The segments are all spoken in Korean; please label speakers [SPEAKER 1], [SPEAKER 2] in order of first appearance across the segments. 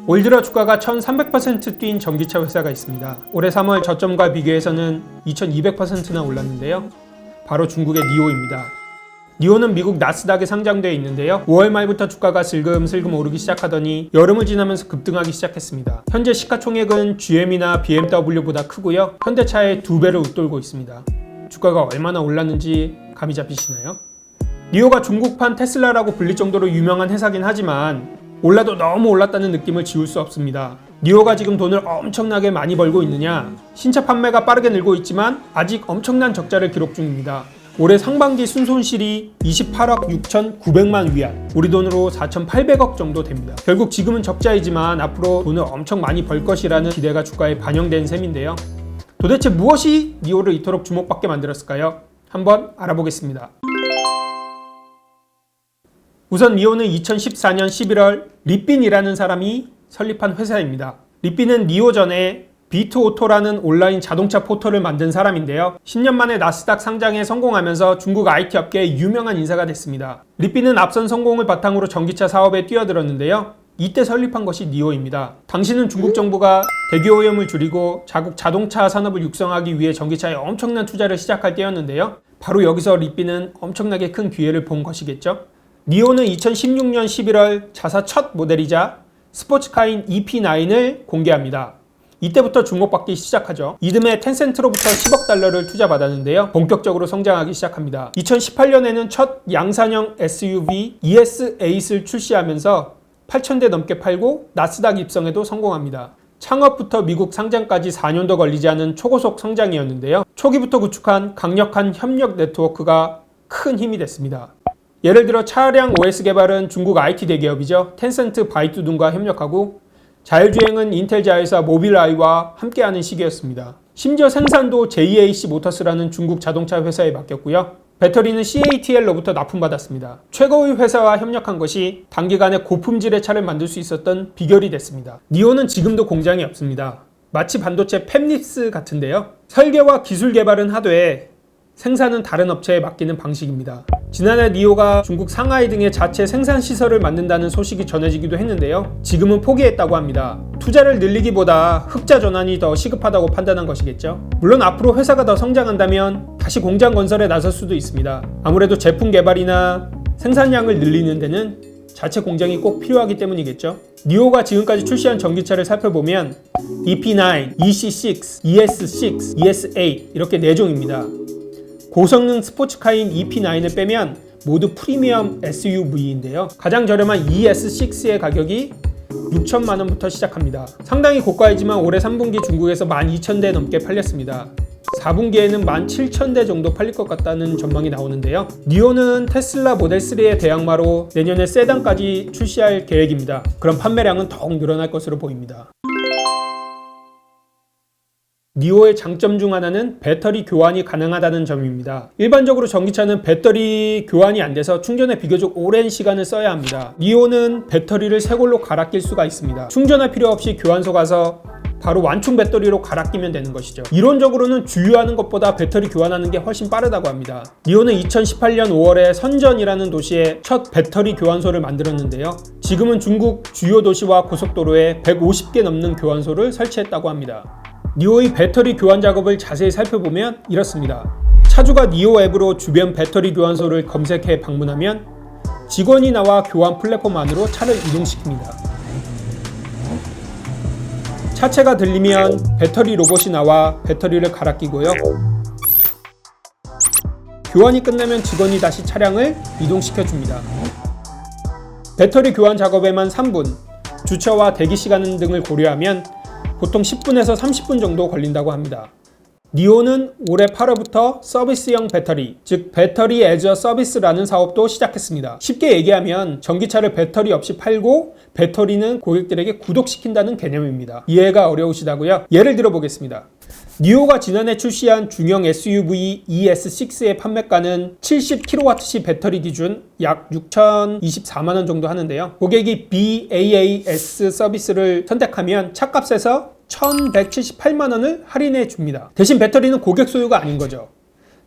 [SPEAKER 1] 올 들어 주가가 1300% 뛴 전기차 회사가 있습니다. 올해 3월 저점과 비교해서는 2200%나 올랐는데요. 바로 중국의 니오입니다. 니오는 미국 나스닥에 상장되어 있는데요. 5월 말부터 주가가 슬금슬금 오르기 시작하더니 여름을 지나면서 급등하기 시작했습니다. 현재 시가총액은 GM이나 BMW보다 크고요. 현대차의 2배를 웃돌고 있습니다. 주가가 얼마나 올랐는지 감이 잡히시나요? 니오가 중국판 테슬라라고 불릴 정도로 유명한 회사긴 하지만 올라도 너무 올랐다는 느낌을 지울 수 없습니다. 니오가 지금 돈을 엄청나게 많이 벌고 있느냐? 신차 판매가 빠르게 늘고 있지만 아직 엄청난 적자를 기록 중입니다. 올해 상반기 순손실이 28억 6,900만 위안, 우리 돈으로 4,800억 정도 됩니다. 결국 지금은 적자이지만 앞으로 돈을 엄청 많이 벌 것이라는 기대가 주가에 반영된 셈인데요. 도대체 무엇이 니오를 이토록 주목받게 만들었을까요? 한번 알아보겠습니다. 우선 니오는 2014년 11월 리핀이라는 사람이 설립한 회사입니다. 리핀은 니오 전에 비트오토라는 온라인 자동차 포털을 만든 사람인데요. 10년 만에 나스닥 상장에 성공하면서 중국 IT 업계의 유명한 인사가 됐습니다. 리핀은 앞선 성공을 바탕으로 전기차 사업에 뛰어들었는데요. 이때 설립한 것이 니오입니다. 당시는 중국 정부가 대기 오염을 줄이고 자국 자동차 산업을 육성하기 위해 전기차에 엄청난 투자를 시작할 때였는데요. 바로 여기서 리핀은 엄청나게 큰 기회를 본 것이겠죠. 니오는 2016년 11월 자사 첫 모델이자 스포츠카인 EP9을 공개합니다. 이때부터 주목받기 시작하죠. 이듬해 텐센트로부터 10억 달러를 투자받았는데요. 본격적으로 성장하기 시작합니다. 2018년에는 첫 양산형 SUV ES8을 출시하면서 8,000대 넘게 팔고 나스닥 입성에도 성공합니다. 창업부터 미국 상장까지 4년도 걸리지 않은 초고속 성장이었는데요. 초기부터 구축한 강력한 협력 네트워크가 큰 힘이 됐습니다. 예를 들어 차량 OS 개발은 중국 IT 대기업이죠. 텐센트, 바이두 등과 협력하고 자율주행은 인텔 자회사 모빌아이와 함께하는 시기였습니다. 심지어 생산도 JAC 모터스라는 중국 자동차 회사에 맡겼고요. 배터리는 CATL로부터 납품받았습니다. 최고의 회사와 협력한 것이 단기간에 고품질의 차를 만들 수 있었던 비결이 됐습니다. 니오는 지금도 공장이 없습니다. 마치 반도체 팹립스 같은데요. 설계와 기술 개발은 하되 생산은 다른 업체에 맡기는 방식입니다. 지난해 니오가 중국 상하이 등의 자체 생산 시설을 만든다는 소식이 전해지기도 했는데요. 지금은 포기했다고 합니다. 투자를 늘리기보다 흑자 전환이 더 시급하다고 판단한 것이겠죠. 물론 앞으로 회사가 더 성장한다면 다시 공장 건설에 나설 수도 있습니다. 아무래도 제품 개발이나 생산량을 늘리는 데는 자체 공장이 꼭 필요하기 때문이겠죠. 니오가 지금까지 출시한 전기차를 살펴보면 EP9, EC6, ES6, ES8 이렇게 4종입니다. 고성능 스포츠카인 EP9을 빼면 모두 프리미엄 SUV인데요. 가장 저렴한 ES6의 가격이 6천만원부터 시작합니다. 상당히 고가이지만 올해 3분기 중국에서 12,000대 넘게 팔렸습니다. 4분기에는 17,000대 정도 팔릴 것 같다는 전망이 나오는데요. 니오는 테슬라 모델 3의 대항마로 내년에 세단까지 출시할 계획입니다. 그럼 판매량은 더욱 늘어날 것으로 보입니다. 니오의 장점 중 하나는 배터리 교환이 가능하다는 점입니다. 일반적으로 전기차는 배터리 교환이 안 돼서 충전에 비교적 오랜 시간을 써야 합니다. 니오는 배터리를 새 걸로 갈아 낄 수가 있습니다. 충전할 필요 없이 교환소 가서 바로 완충 배터리로 갈아 끼면 되는 것이죠. 이론적으로는 주유하는 것보다 배터리 교환하는 게 훨씬 빠르다고 합니다. 니오는 2018년 5월에 선전이라는 도시에 첫 배터리 교환소를 만들었는데요. 지금은 중국 주요 도시와 고속도로에 150개 넘는 교환소를 설치했다고 합니다. 니오의 배터리 교환 작업을 자세히 살펴보면 이렇습니다. 차주가 니오 앱으로 주변 배터리 교환소를 검색해 방문하면 직원이 나와 교환 플랫폼 안으로 차를 이동시킵니다. 차체가 들리면 배터리 로봇이 나와 배터리를 갈아 끼고요. 교환이 끝나면 직원이 다시 차량을 이동시켜 줍니다. 배터리 교환 작업에만 3분, 주차와 대기 시간 등을 고려하면 보통 10분에서 30분 정도 걸린다고 합니다. 니오는 올해 8월부터 서비스형 배터리, 즉 배터리 애저 서비스라는 사업도 시작했습니다. 쉽게 얘기하면 전기차를 배터리 없이 팔고 배터리는 고객들에게 구독시킨다는 개념입니다. 이해가 어려우시다고요? 예를 들어 보겠습니다. 니오가 지난해 출시한 중형 SUV ES6의 판매가는 70kWh 배터리 기준 약 6,024만원 정도 하는데요. 고객이 BAAS 서비스를 선택하면 차값에서 1,178만원을 할인해 줍니다. 대신 배터리는 고객 소유가 아닌 거죠.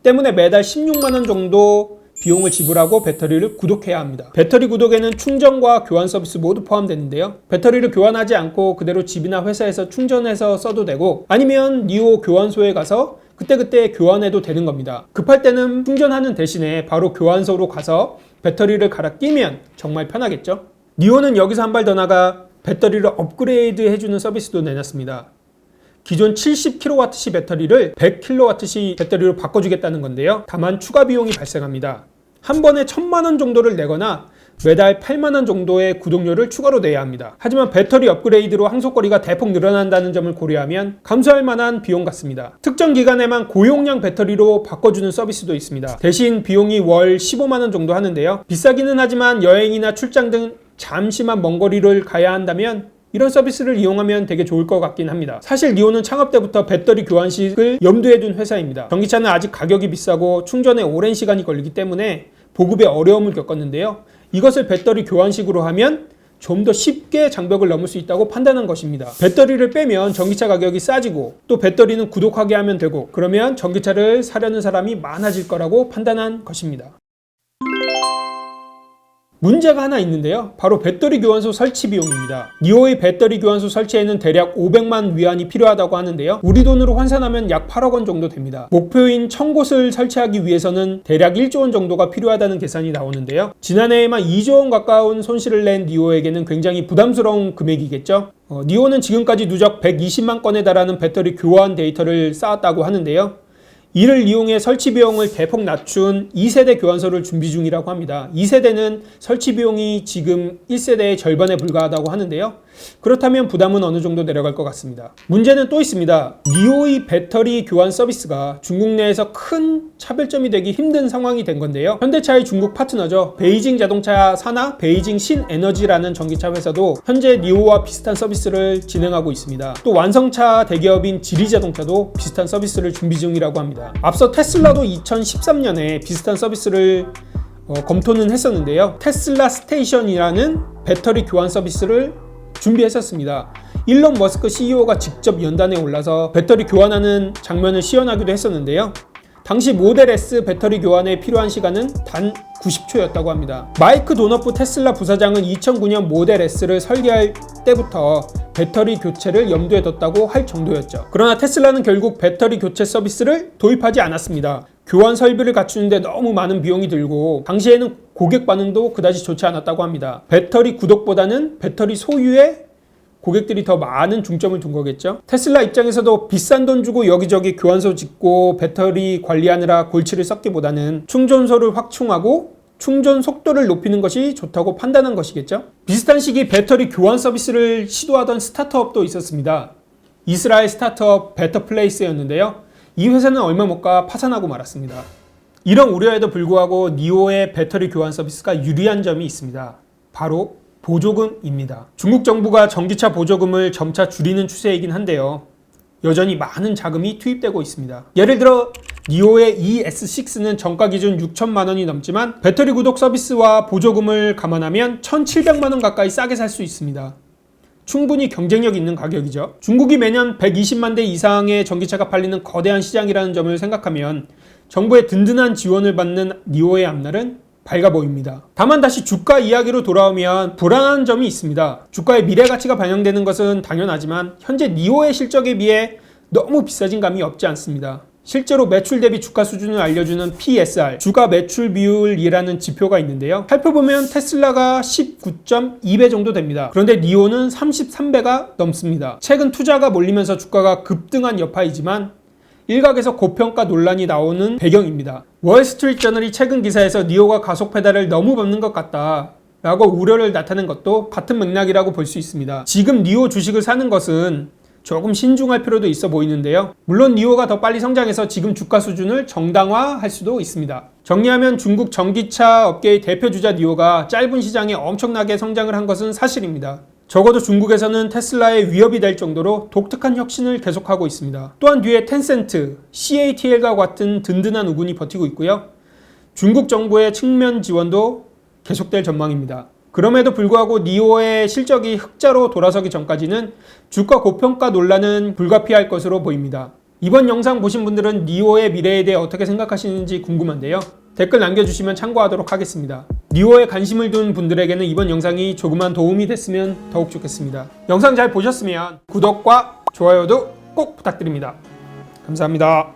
[SPEAKER 1] 때문에 매달 16만원 정도 비용을 지불하고 배터리를 구독해야 합니다. 배터리 구독에는 충전과 교환 서비스 모두 포함되는데요. 배터리를 교환하지 않고 그대로 집이나 회사에서 충전해서 써도 되고, 아니면 니오 교환소에 가서 그때그때 교환해도 되는 겁니다. 급할 때는 충전하는 대신에 바로 교환소로 가서 배터리를 갈아 끼면 정말 편하겠죠. 니오는 여기서 한 발 더 나가 배터리를 업그레이드 해주는 서비스도 내놨습니다. 기존 70kWh 배터리를 100kWh 배터리로 바꿔주겠다는 건데요. 다만 추가 비용이 발생합니다. 한 번에 1000만원 정도를 내거나 매달 8만원 정도의 구독료를 추가로 내야 합니다. 하지만 배터리 업그레이드로 항속거리가 대폭 늘어난다는 점을 고려하면 감수할 만한 비용 같습니다. 특정 기간에만 고용량 배터리로 바꿔주는 서비스도 있습니다. 대신 비용이 월 15만원 정도 하는데요. 비싸기는 하지만 여행이나 출장 등 잠시만 먼 거리를 가야 한다면 이런 서비스를 이용하면 되게 좋을 것 같긴 합니다. 사실 니오는 창업 때부터 배터리 교환식을 염두에 둔 회사입니다. 전기차는 아직 가격이 비싸고 충전에 오랜 시간이 걸리기 때문에 보급에 어려움을 겪었는데요. 이것을 배터리 교환식으로 하면 좀 더 쉽게 장벽을 넘을 수 있다고 판단한 것입니다. 배터리를 빼면 전기차 가격이 싸지고 또 배터리는 구독하게 하면 되고, 그러면 전기차를 사려는 사람이 많아질 거라고 판단한 것입니다. 문제가 하나 있는데요. 바로 배터리 교환소 설치 비용입니다. 니오의 배터리 교환소 설치에는 대략 500만 위안이 필요하다고 하는데요. 우리 돈으로 환산하면 약 8억 원 정도 됩니다. 목표인 1000곳을 설치하기 위해서는 대략 1조 원 정도가 필요하다는 계산이 나오는데요. 지난해에만 2조 원 가까운 손실을 낸 니오에게는 굉장히 부담스러운 금액이겠죠. 니오는 지금까지 누적 120만 건에 달하는 배터리 교환 데이터를 쌓았다고 하는데요. 이를 이용해 설치 비용을 대폭 낮춘 2세대 교환소를 준비 중이라고 합니다. 2세대는 설치 비용이 지금 1세대의 절반에 불과하다고 하는데요. 그렇다면 부담은 어느 정도 내려갈 것 같습니다. 문제는 또 있습니다. 니오의 배터리 교환 서비스가 중국 내에서 큰 차별점이 되기 힘든 상황이 된 건데요. 현대차의 중국 파트너죠. 베이징 자동차 산하 베이징 신에너지라는 전기차 회사도 현재 니오와 비슷한 서비스를 진행하고 있습니다. 또 완성차 대기업인 지리자동차도 비슷한 서비스를 준비 중이라고 합니다. 앞서 테슬라도 2013년에 비슷한 서비스를 검토는 했었는데요. 테슬라 스테이션이라는 배터리 교환 서비스를 준비했었습니다. 일론 머스크 CEO가 직접 연단에 올라서 배터리 교환하는 장면을 시연하기도 했었는데요. 당시 모델 S 배터리 교환에 필요한 시간은 단 90초였다고 합니다. 마이크 도너프 테슬라 부사장은 2009년 모델 S를 설계할 때부터 배터리 교체를 염두에 뒀다고 할 정도였죠. 그러나 테슬라는 결국 배터리 교체 서비스를 도입하지 않았습니다. 교환 설비를 갖추는데 너무 많은 비용이 들고 당시에는 고객 반응도 그다지 좋지 않았다고 합니다. 배터리 구독보다는 배터리 소유에 고객들이 더 많은 중점을 둔 거겠죠. 테슬라 입장에서도 비싼 돈 주고 여기저기 교환소 짓고 배터리 관리하느라 골치를 썩기보다는 충전소를 확충하고 충전 속도를 높이는 것이 좋다고 판단한 것이겠죠. 비슷한 시기 배터리 교환 서비스를 시도하던 스타트업도 있었습니다. 이스라엘 스타트업 베터플레이스였는데요. 이 회사는 얼마 못 가 파산하고 말았습니다. 이런 우려에도 불구하고 니오의 배터리 교환 서비스가 유리한 점이 있습니다. 바로 보조금입니다. 중국 정부가 전기차 보조금을 점차 줄이는 추세이긴 한데요. 여전히 많은 자금이 투입되고 있습니다. 예를 들어 니오의 ES6는 정가 기준 6천만 원이 넘지만 배터리 구독 서비스와 보조금을 감안하면 1,700만 원 가까이 싸게 살 수 있습니다. 충분히 경쟁력 있는 가격이죠. 중국이 매년 120만 대 이상의 전기차가 팔리는 거대한 시장이라는 점을 생각하면 정부의 든든한 지원을 받는 니오의 앞날은 밝아 보입니다. 다만 다시 주가 이야기로 돌아오면 불안한 점이 있습니다. 주가의 미래 가치가 반영되는 것은 당연하지만 현재 니오의 실적에 비해 너무 비싸진 감이 없지 않습니다. 실제로 매출 대비 주가 수준을 알려주는 PSR, 주가 매출 비율이라는 지표가 있는데요. 살펴보면 테슬라가 19.2배 정도 됩니다. 그런데 니오는 33배가 넘습니다. 최근 투자가 몰리면서 주가가 급등한 여파이지만 일각에서 고평가 논란이 나오는 배경입니다. 월스트리트저널이 최근 기사에서 니오가 가속 페달을 너무 밟는 것 같다 라고 우려를 나타낸 것도 같은 맥락이라고 볼 수 있습니다. 지금 니오 주식을 사는 것은 조금 신중할 필요도 있어 보이는데요. 물론 니오가 더 빨리 성장해서 지금 주가 수준을 정당화할 수도 있습니다. 정리하면 중국 전기차 업계의 대표 주자 니오가 짧은 시장에 엄청나게 성장을 한 것은 사실입니다. 적어도 중국에서는 테슬라의 위협이 될 정도로 독특한 혁신을 계속하고 있습니다. 또한 뒤에 텐센트, CATL과 같은 든든한 우군이 버티고 있고요. 중국 정부의 측면 지원도 계속될 전망입니다. 그럼에도 불구하고 니오의 실적이 흑자로 돌아서기 전까지는 주가 고평가 논란은 불가피할 것으로 보입니다. 이번 영상 보신 분들은 니오의 미래에 대해 어떻게 생각하시는지 궁금한데요. 댓글 남겨주시면 참고하도록 하겠습니다. 니오에 관심을 둔 분들에게는 이번 영상이 조그만 도움이 됐으면 더욱 좋겠습니다. 영상 잘 보셨으면 구독과 좋아요도 꼭 부탁드립니다. 감사합니다.